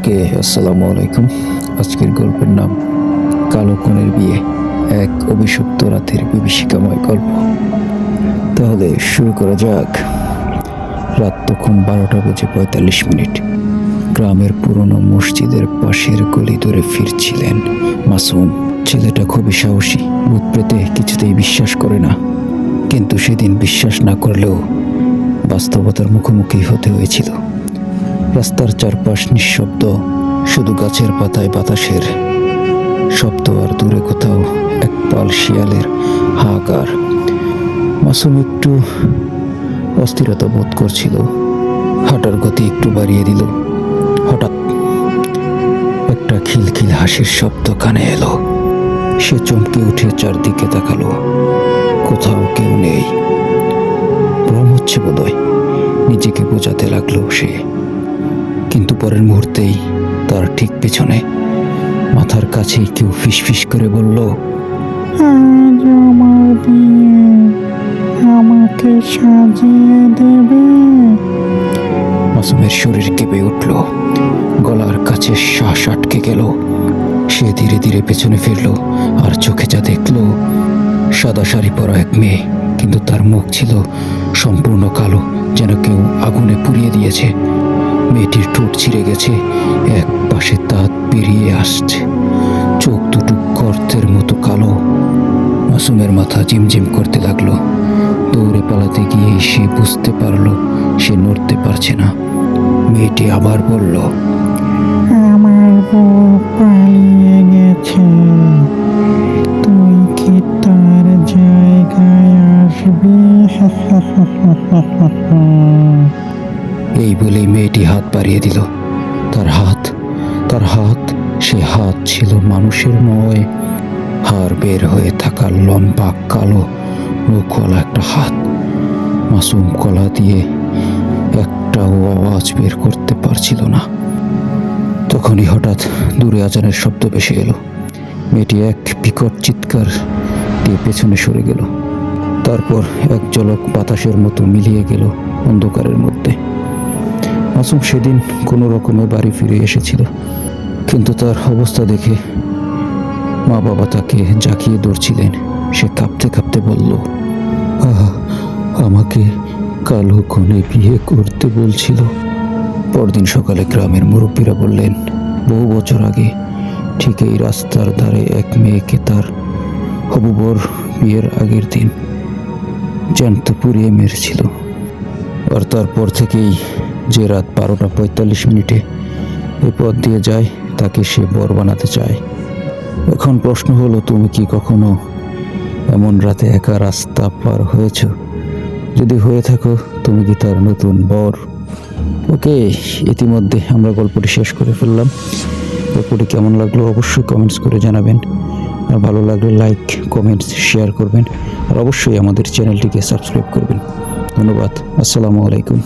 সবাইকে আসসালামু আলাইকুম। আজকের গল্পের নাম কালো কনের বিয়ে, এক অভিশপ্ত রাতের বিভীষিকাময় গল্প। তাহলে শুরু করা যাক। রাত তখন 12:45। গ্রামের পুরনো মসজিদের পাশের গলি ধরে ফিরছিলেন মাসুম। ছেলেটা খুবই সাহসী, ভূত প্রেতে কিছুতেই বিশ্বাস করে না। কিন্তু সেদিন বিশ্বাস না করলেও বাস্তবতার মুখোমুখি হতে হয়েছিল। রাস্তার চারপাশ নিঃশব্দ, শুধু গাছের পাতায় বাতাসের শব্দ, আর দূরে কোথাও এক পাল শিয়ালের হাহাকার। মাসুম একটু অস্থিরতা বোধ করছিল, হাঁটার গতি একটু বাড়িয়ে দিল। হঠাৎ একটা খিলখিল হাসির শব্দ কানে এলো। সে চমকে উঠে চারদিকে তাকালো। কোথাও কেউ নেই। ভ্রম হচ্ছে বোধহয়, নিজেকে বোঝাতে লাগলো সে। কিন্তু পরের মুহূর্তেই তার ঠিক পেছনে মাথার কাছেই কেউ ফিসফিস করে বলল, আজ আমার বিয়ে, আমাকে সাজিয়ে দেবে। মাসুমের শরীর কেঁপে উঠল, গলার কাছে শ্বাস আটকে গেল। সে ধীরে ধীরে পেছনে ফিরল, আর চোখে যা দেখল, সাদা শাড়ি পরা এক মেয়ে, কিন্তু তার মুখ ছিল সম্পূর্ণ কালো, যেন কেউ আগুনে পুড়িয়ে দিয়েছে। মেয়েটির ঠোঁট ছিঁড়ে গেছে, এক পাশে দাঁত বেরিয়ে আসছে, চোখ দুটো গর্তের মতো কালো। মাসুমের মাথা ঝিমঝিম করতে লাগলো। দৌড়ে পালাতে গিয়ে সে বুঝতে পারলো সে নড়তে পারছে না। মেয়েটি আবার বলল, আমার বউ পালিয়ে গেছে, তুই কি তার জায়গায় আসবি? এই বলেই মেয়েটি হাত বাড়িয়ে দিল। তার হাত সে হাত ছিল মানুষের নয়, হাড় বের হয়ে থাকা লম্বা কালো মুখওয়ালা একটা হাত। মাসুম গলা দিয়ে একটাও আওয়াজ বের করতে পারছিল না। তখনই হঠাৎ দূরে আজানের শব্দ ভেসে এলো। মেয়েটি এক বিকট চিৎকার দিয়ে পেছনে সরে গেল। তারপর এক ঝলক বাতাসের মতো মিলিয়ে গেল অন্ধকারের মধ্যে। মাসুম সেদিন কোনো রকমে বাড়ি ফিরে এসেছিল, কিন্তু তার অবস্থা দেখে মা বাবা তাকে জাকিয়ে ধরছিলেন। সে কাঁপতে কাঁপতে বলল, আমাকে কালো কনে বিয়ে করতে বলছিল। পরদিন সকালে গ্রামের মুরব্বীরা বললেন, বহু বছর আগে ঠিক এই রাস্তার ধারে এক মেয়েকে তার হবু বর বিয়ের আগের দিন জ্যান্ত পুড়িয়ে মেরেছিল। আর তারপর থেকেই যে রাত 12:45 এ পথ দিয়ে যায়, তাকে সে বর বানাতে চায়। এখন প্রশ্ন হলো, তুমি কি কখনো এমন রাতে একা রাস্তা পার হয়েছ? যদি হয়ে থাকো, তুমি কি তার নতুন বর? ওকে, ইতিমধ্যে আমরা গল্পটি শেষ করে ফেললাম। গল্পটি কেমন লাগলো অবশ্যই কমেন্টস করে জানাবেন। আর ভালো লাগলে লাইক, কমেন্টস, শেয়ার করবেন। আর অবশ্যই আমাদের চ্যানেলটিকে সাবস্ক্রাইব করবেন। ধন্যবাদ। আসসালামু আলাইকুম।